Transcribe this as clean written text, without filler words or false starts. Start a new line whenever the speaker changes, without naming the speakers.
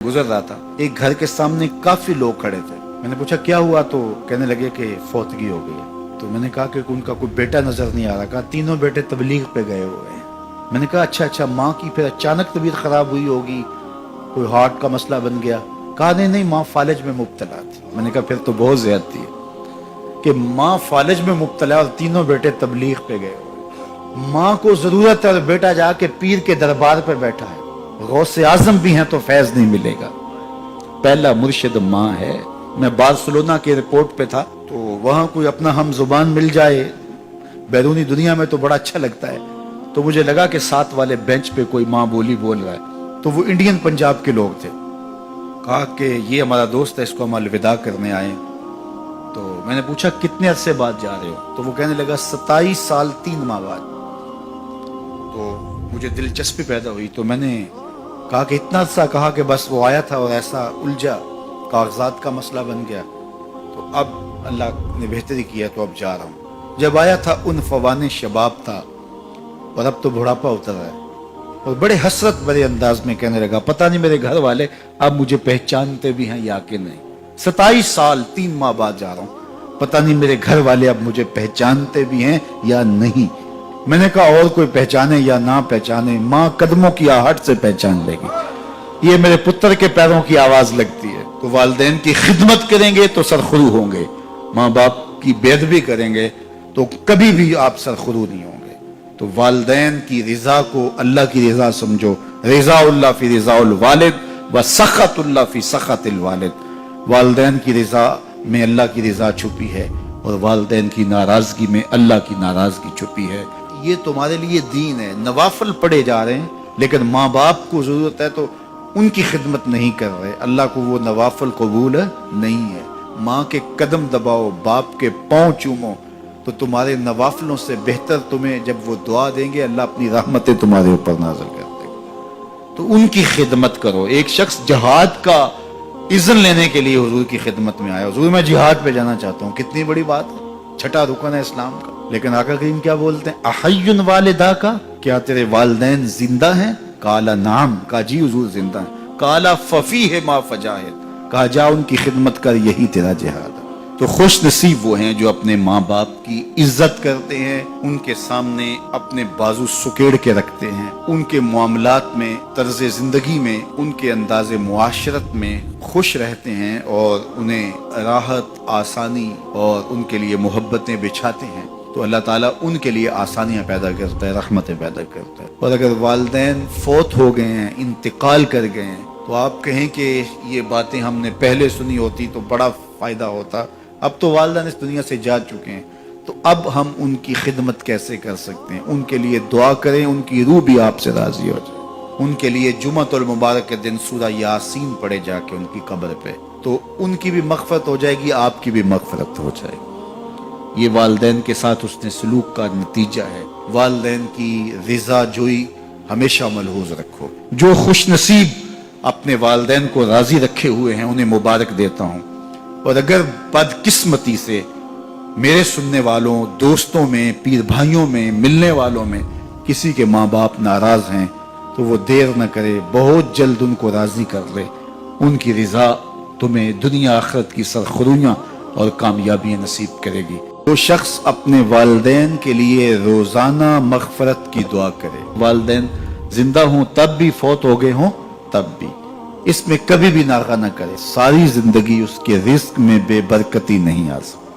गुजर रहा था, एक घर के सामने काफी लोग खड़े थे। मैंने पूछा क्या हुआ, तो कहने लगे कि फौतगी हो गई है। तो मैंने कहा कि उनका कोई बेटा नजर नहीं आ रहा। कहा तीनों बेटे तबलीग पे गए हुए हैं। मैंने कहा अच्छा, माँ की फिर अचानक तबीयत खराब हुई होगी, कोई हार्ट का मसला बन गया। कहा नहीं, माँ फालिज में मुब्तला थी। मैंने कहा फिर तो बहुत ज्यादती है कि माँ फालिज में मुब्तला और तीनों बेटे तबलीग पे गए। माँ को जरूरत है और बेटा जाके पीर के दरबार पे बैठा है। गौसे आजम भी हैं तो फैज नहीं मिलेगा। पहला मुर्शिद माँ है। मैं बार्सिलोना के एयरपोर्ट पे था, तो वहां कोई अपना हम जुबान मिल जाए बैरूनी दुनिया में तो बड़ा अच्छा लगता है। तो मुझे लगा कि साथ वाले बेंच पे कोई माँ बोली बोल रहा है, तो वो इंडियन पंजाब के लोग थे। कहा कि ये हमारा दोस्त है, इसको हम अलविदा करने आए। तो मैंने पूछा कितने अरसे बाद जा रहे हो? तो वो कहने लगा 27 साल 3 माह बाद। तो मुझे दिलचस्पी पैदा हुई, तो मैंने कहा कि इतना अरसा? कहा कि बस वो आया था और ऐसा उलझा, कागजात का मसला बन गया, तो अब अल्लाह ने बेहतरी किया तो अब जा रहा हूँ। जब आया था उन फवाने शबाब था और अब तो बुढ़ापा उतर रहा है। और बड़े हसरत भरे अंदाज में कहने लगा पता नहीं मेरे घर वाले अब मुझे पहचानते भी हैं या कि नहीं। 27 साल 3 माह बाद जा रहा हूँ, पता नहीं मेरे घर वाले अब मुझे पहचानते भी हैं या नहीं। मैंने कहा और कोई पहचाने या ना पहचाने, माँ कदमों की आहट से पहचान लेगी। ये मेरे पुत्र के पैरों की आवाज लगती है। तो वालिदैन की खिदमत करेंगे तो सरखुरू होंगे, माँ बाप की बेअदबी करेंगे तो कभी भी आप सरखुरू नहीं होंगे। तो वालिदैन की रिजा को अल्लाह की रिजा समझो। रिजाउल्लाह फी रिजाउल वालिद व सखतुल्लाह फी सखतिल वालिद। वालिदैन की रिजा में अल्लाह की रिजा छुपी है और वालिदैन की नाराजगी में अल्लाह की नाराजगी छुपी है। ये तुम्हारे लिए दीन है। नवाफिल पढ़े जा रहे हैं, लेकिन माँ बाप को जरूरत है तो उनकी खिदमत नहीं कर रहे। अल्लाह को वो नवाफिल कबूल नहीं है। माँ के कदम दबाओ, बाप के पाँव चूमो, तो तुम्हारे नवाफिलों से बेहतर तुम्हें जब वो दुआ देंगे अल्लाह अपनी रहमतें तुम्हारे ऊपर नाज़िल कर देगा। तो उनकी खिदमत करो। एक शख्स जहाद का इज़्न लेने के लिए हुजूर की खिदमत में आया, हुजूर मैं जिहाद पे जाना चाहता हूँ। कितनी बड़ी बात है, 6ठा रुकन है इस्लाम का। लेकिन आका करीम क्या बोलते हैं, अहय्युन वालिदा का, क्या तेरे वालिदैन जिंदा हैं? काला नाम, कहा जी हुजूर जिंदा है। काला फफी है मा फजाहिद, कहा जा उनकी खिदमत कर, यही तेरा जिहाद है। तो खुश नसीब वो हैं जो अपने माँ बाप की इज्जत करते हैं, उनके सामने अपने बाजू सुकेड़ के रखते हैं, उनके मामलात में, तर्ज जिंदगी में, उनके अंदाज़े मुआशरत में खुश रहते हैं और उन्हें राहत, आसानी और उनके लिए मोहब्बतें बिछाते हैं। तो अल्लाह ताला उनके लिए आसानियाँ पैदा करता है, रहमतें पैदा करता है। और अगर वालिदैन फौत हो गए हैं, इंतकाल कर गए हैं, तो आप कहें कि ये बातें हमने पहले सुनी होती तो बड़ा फ़ायदा होता। अब तो वालिदैन इस दुनिया से जा चुके हैं, तो अब हम उनकी खिदमत कैसे कर सकते हैं? उनके लिए दुआ करें, उनकी रूह भी आपसे राज़ी हो जाए। उनके लिए जुम्मतुल मुबारक के दिन सूरा यासीन पढ़े जाके उनकी कब्र पे, तो उनकी भी मग़फ़रत हो जाएगी, आपकी भी मग़फ़रत हो जाएगी। ये वालिदैन के साथ उसने सलूक का नतीजा है। वालिदैन की रिज़ा जोई हमेशा मलहूज़ रखो। जो खुश नसीब अपने वालिदैन को राज़ी रखे हुए हैं उन्हें मुबारक देता हूँ। और अगर बदकिस्मती से मेरे सुनने वालों, दोस्तों में, पीर भाइयों में, मिलने वालों में किसी के माँ बाप नाराज हैं, तो वो देर न करे, बहुत जल्द उनको राजी कर ले। उनकी रिजा तुम्हें दुनिया आखिरत की सरखुरियाँ और कामयाबियाँ नसीब करेगी। तो शख्स अपने वालिदैन के लिए रोजाना मग़फ़रत की दुआ करे। वालिदैन जिंदा हों तब भी, फौत हो गए हों तब भी, इसमें कभी भी नागा न करे। सारी जिंदगी उसके रिस्क में बेबरकती नहीं आ सकती।